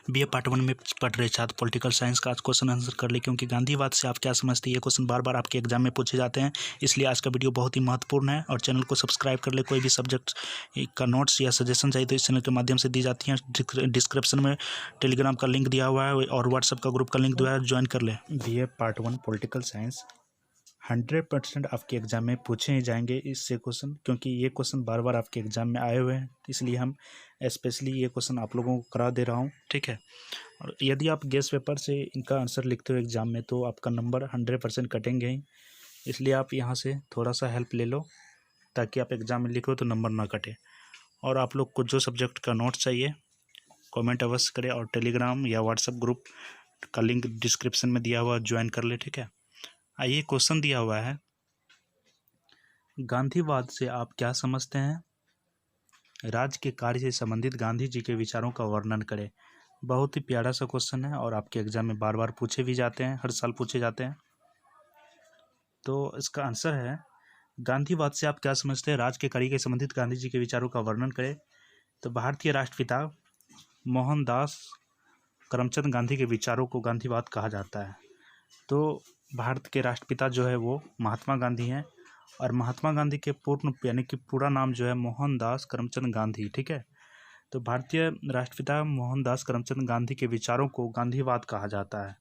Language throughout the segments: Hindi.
बीए पार्ट 1 में पढ़ रहे छात्र पॉलिटिकल साइंस का आज क्वेश्चन आंसर कर ले, क्योंकि गांधीवाद से आप क्या समझते हैं ये क्वेश्चन बार बार आपके एग्जाम में पूछे जाते हैं। इसलिए आज का वीडियो बहुत ही महत्वपूर्ण है और चैनल को सब्सक्राइब कर ले। कोई भी सब्जेक्ट का नोट्स या सजेशन चाहिए तो इस चैनल के माध्यम से दी जाती है। डिस्क्रिप्शन में टेलीग्राम का लिंक दिया हुआ है और व्हाट्सएप का ग्रुप का लिंक दिया है, ज्वाइन कर ले। बीए पार्ट 1 पॉलिटिकल साइंस 100% आपके एग्जाम में पूछे ही जाएंगे इससे क्वेश्चन, क्योंकि ये क्वेश्चन बार बार आपके एग्जाम में आए हुए हैं, इसलिए हम स्पेशली ये क्वेश्चन आप लोगों को करा दे रहा हूँ। ठीक है, और यदि आप गेस्ट पेपर से इनका आंसर लिखते हो एग्जाम में तो आपका नंबर 100% कटेंगे ही, इसलिए आप यहाँ से थोड़ा सा हेल्प ले लो ताकि आप एग्जाम में लिखो तो नंबर ना कटे। और आप लोग को जो सब्जेक्ट का नोट चाहिए कमेंट अवश्य करें और टेलीग्राम या व्हाट्सएप ग्रुप का लिंक डिस्क्रिप्शन में दिया हुआ, ज्वाइन कर ले। ठीक है, आइए क्वेश्चन दिया हुआ है, गांधीवाद से आप क्या समझते हैं? राज्य के कार्य से संबंधित गांधी जी के विचारों का वर्णन करें। बहुत ही प्यारा सा क्वेश्चन है और आपके एग्जाम में बार बार पूछे भी जाते हैं, हर साल पूछे जाते हैं। तो इसका आंसर है, गांधीवाद से आप क्या समझते हैं? राज्य के कार्य से संबंधित गांधी जी के विचारों का वर्णन करें। तो भारतीय राष्ट्रपिता मोहनदास करमचंद गांधी के विचारों को गांधीवाद कहा जाता है। तो भारत के राष्ट्रपिता जो है वो महात्मा गांधी हैं और महात्मा गांधी के पूर्ण यानी कि पूरा नाम जो है मोहनदास करमचंद गांधी। ठीक है, तो भारतीय राष्ट्रपिता मोहनदास करमचंद गांधी के विचारों को गांधीवाद कहा जाता है।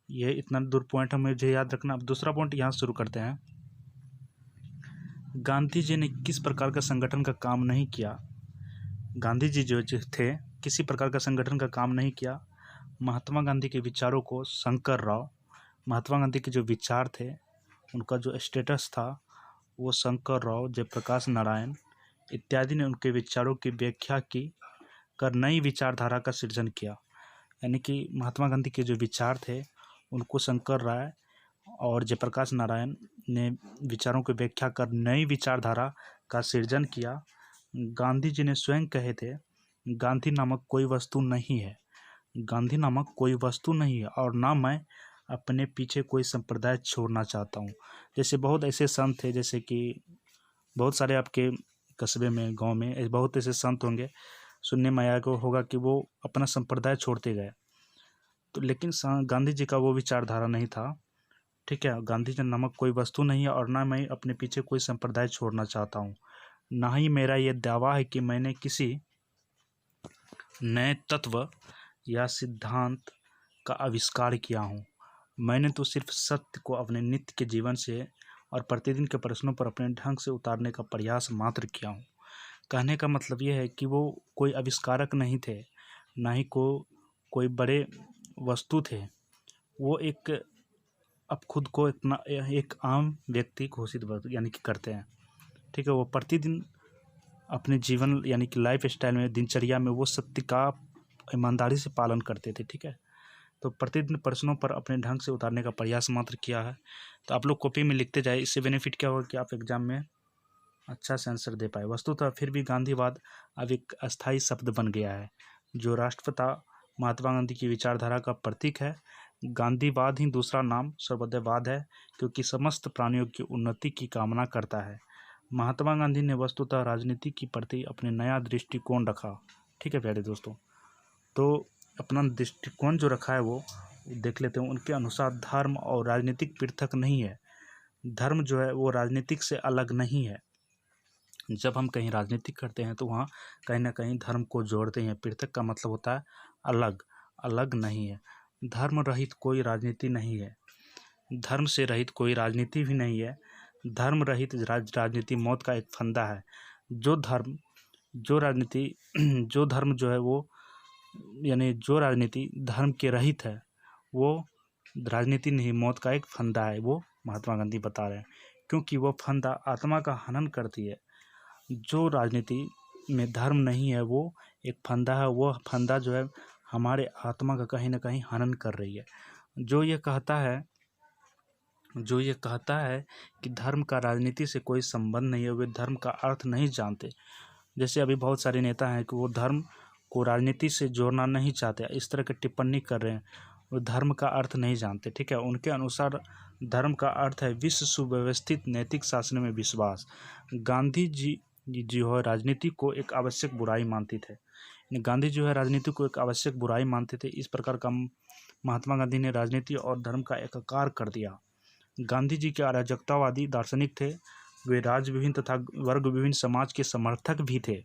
ये इतना दूर पॉइंट हमें मुझे याद रखना। अब दूसरा पॉइंट यहाँ शुरू करते हैं। गांधी जी ने किस प्रकार का संगठन का काम नहीं किया? गांधी जी जो थे किसी प्रकार का संगठन का काम नहीं किया। महात्मा गांधी के विचारों को शंकर राव, महात्मा गांधी के जो विचार थे उनका जो स्टेटस था वो शंकर राव, जयप्रकाश नारायण इत्यादि ने उनके विचारों की व्याख्या की कर नई विचारधारा का सृजन किया। यानी कि महात्मा गांधी के जो विचार थे उनको शंकर राय और जयप्रकाश नारायण ने विचारों की व्याख्या कर नई विचारधारा का सृजन किया। गांधी जी ने स्वयं कहे थे, गांधी नामक कोई वस्तु नहीं है, गांधी नामक कोई वस्तु नहीं है और ना मैं अपने पीछे कोई संप्रदाय छोड़ना चाहता हूँ। जैसे बहुत ऐसे संत थे, जैसे कि बहुत सारे आपके कस्बे में गांव में बहुत ऐसे संत होंगे, सुनने में आया को होगा कि वो अपना संप्रदाय छोड़ते गए। तो लेकिन गांधी जी का वो विचारधारा नहीं था। ठीक है, गांधी जी नामक कोई वस्तु नहीं है और ना मैं अपने पीछे कोई संप्रदाय छोड़ना चाहता हूँ। ना ही मेरा ये दावा है कि मैंने किसी नए तत्व या सिद्धांत का आविष्कार किया हूँ। मैंने तो सिर्फ सत्य को अपने नित्य के जीवन से और प्रतिदिन के प्रश्नों पर अपने ढंग से उतारने का प्रयास मात्र किया हूँ। कहने का मतलब ये है कि वो कोई आविष्कारक नहीं थे, ना ही कोई बड़े वस्तु थे। वो अब खुद को इतना एक आम व्यक्ति घोषित यानी कि करते हैं। ठीक है, वो प्रतिदिन अपने जीवन यानी कि लाइफ स्टाइल में, दिनचर्या में वो सत्य का ईमानदारी से पालन करते थे। ठीक है, तो प्रतिदिन प्रश्नों पर अपने ढंग से उतारने का प्रयास मात्र किया है। तो आप लोग कॉपी में लिखते जाए, इससे बेनिफिट क्या होगा कि आप एग्जाम में अच्छा से आंसर दे पाए। वस्तुतः फिर भी गांधीवाद अब एक अस्थायी शब्द बन गया है जो राष्ट्रपिता महात्मा गांधी की विचारधारा का प्रतीक है। गांधीवाद ही दूसरा नाम सर्वोदयवाद है, क्योंकि समस्त प्राणियों की उन्नति की कामना करता है। महात्मा गांधी ने वस्तुतः राजनीति के प्रति अपने नया दृष्टिकोण रखा। ठीक है प्यारे दोस्तों, तो अपना दृष्टिकोण जो रखा है वो देख लेते हैं। उनके अनुसार धर्म और राजनीतिक पृथक नहीं है। धर्म जो है वो राजनीतिक से अलग नहीं है। जब हम कहीं राजनीति करते हैं तो वहाँ कहीं ना कहीं धर्म को जोड़ते हैं। पृथक का मतलब होता है अलग, अलग नहीं है। धर्म रहित कोई राजनीति नहीं है, धर्म से रहित कोई राजनीति भी नहीं है। धर्म रहित राजनीति मौत का एक फंदा है। जो धर्म जो है वो यानी जो राजनीति धर्म के रहित है वो राजनीति नहीं, मौत का एक फंदा है। वो महात्मा गांधी बता रहे हैं, क्योंकि वो फंदा आत्मा का हनन करती है। जो राजनीति में धर्म नहीं है वो एक फंदा है, वो फंदा जो है हमारे आत्मा का कहीं ना कहीं हनन कर रही है। जो ये कहता है कि धर्म का राजनीति से कोई संबंध नहीं है, वे धर्म का अर्थ नहीं जानते। जैसे अभी बहुत सारे नेता हैं कि वो धर्म को राजनीति से जोड़ना नहीं चाहते, इस तरह की टिप्पणी कर रहे हैं, वो धर्म का अर्थ नहीं जानते। ठीक है, उनके अनुसार धर्म का अर्थ है विश्व सुव्यवस्थित नैतिक शासन में विश्वास। गांधी जी जो है राजनीति को एक आवश्यक बुराई मानते थे। गांधी जो है राजनीति को एक आवश्यक बुराई मानते थे। इस प्रकार का महात्मा गांधी ने राजनीति और धर्म का एकाकार कर दिया। गांधी जी के अराजकतावादी दार्शनिक थे। वे राज्य विहीन तथा वर्ग विहीन समाज के समर्थक भी थे।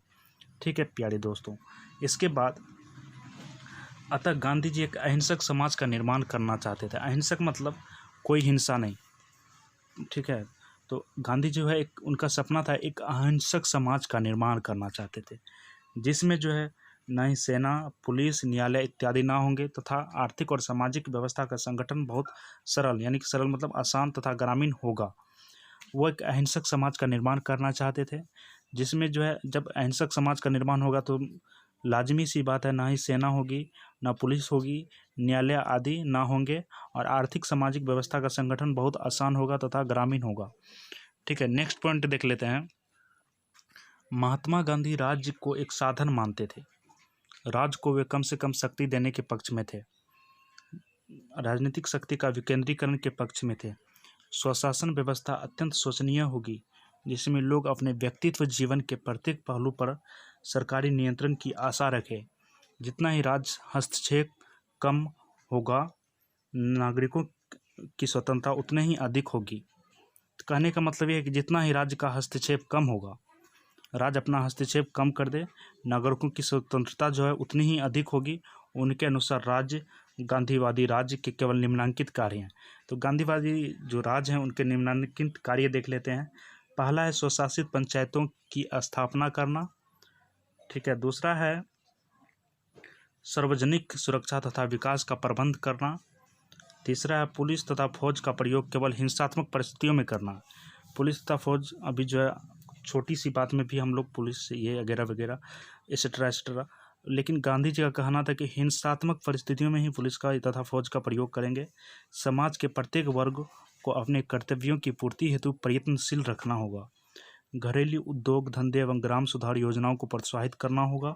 ठीक है प्यारे दोस्तों, इसके बाद अतः गांधी जी एक अहिंसक समाज का निर्माण करना चाहते थे। अहिंसक मतलब कोई हिंसा नहीं। ठीक है, तो गांधी जो है एक उनका सपना था, एक अहिंसक समाज का निर्माण करना चाहते थे, जिसमें जो है न ही सेना, पुलिस, न्यायालय इत्यादि ना होंगे तथा आर्थिक और सामाजिक व्यवस्था का संगठन बहुत सरल, यानी कि सरल मतलब आसान तथा ग्रामीण होगा। वो एक अहिंसक समाज का निर्माण करना चाहते थे, जिसमें जो है जब अहिंसक समाज का निर्माण होगा तो लाजमी सी बात है ना ही सेना होगी, ना पुलिस होगी, न्यायालय आदि ना होंगे और आर्थिक सामाजिक व्यवस्था का संगठन बहुत आसान होगा तथा ग्रामीण होगा। ठीक है, नेक्स्ट पॉइंट देख लेते हैं। महात्मा गांधी राज्य को एक साधन मानते थे। राज्य को वे कम से कम शक्ति देने के पक्ष में थे, राजनीतिक शक्ति का विकेंद्रीकरण के पक्ष में थे। स्वशासन व्यवस्था अत्यंत शोचनीय होगी, जिसमें लोग अपने व्यक्तित्व जीवन के प्रत्येक पहलू पर सरकारी नियंत्रण की आशा रखें। जितना ही राज्य हस्तक्षेप कम होगा, नागरिकों की स्वतंत्रता उतनी ही अधिक होगी। कहने का मतलब यह है कि जितना ही राज्य का हस्तक्षेप कम होगा, राज्य अपना हस्तक्षेप कम कर दे, नागरिकों की स्वतंत्रता जो है उतनी ही अधिक होगी। उनके अनुसार राज्य गांधीवादी राज्य के केवल निम्नलिखित कार्य हैं। तो गांधीवादी जो राज्य हैं उनके निम्नलिखित कार्य देख लेते हैं। पहला है स्वशासित पंचायतों की स्थापना करना। ठीक है, दूसरा है सार्वजनिक सुरक्षा तथा विकास का प्रबंध करना। तीसरा है पुलिस तथा फौज का प्रयोग केवल हिंसात्मक परिस्थितियों में करना। पुलिस तथा फौज अभी जो है छोटी सी बात में भी हम लोग पुलिस ये वगैरह वगैरह एक्सेट्रा एक्सेट्रा, लेकिन गांधी जी का कहना था कि हिंसात्मक परिस्थितियों में ही पुलिस का तथा फौज का प्रयोग करेंगे। समाज के प्रत्येक वर्ग को अपने कर्तव्यों की पूर्ति हेतु प्रयत्नशील रखना होगा। घरेलू उद्योग धंधे एवं ग्राम सुधार योजनाओं को प्रोत्साहित करना होगा।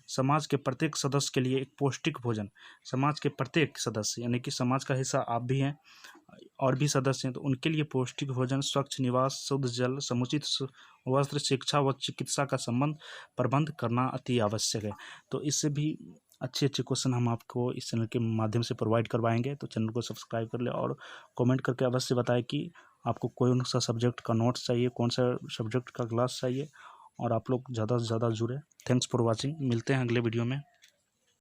समाज के प्रत्येक सदस्य के लिए एक पौष्टिक भोजन, समाज के प्रत्येक सदस्य यानी कि समाज का हिस्सा आप भी हैं और भी सदस्य हैं, तो उनके लिए पौष्टिक भोजन, स्वच्छ निवास, शुद्ध जल, समुचित वस्त्र, शिक्षा व चिकित्सा का प्रबंध करना अति आवश्यक है। तो इससे भी अच्छे अच्छे क्वेश्चन हम आपको इस चैनल के माध्यम से प्रोवाइड करवाएंगे। तो चैनल को सब्सक्राइब कर ले और कमेंट करके अवश्य बताएं कि आपको कौन सा सब्जेक्ट का नोट्स चाहिए, कौन सा सब्जेक्ट का क्लास चाहिए, और आप लोग ज़्यादा से ज़्यादा जुड़े। Thanks for watching. मिलते हैं अगले वीडियो में।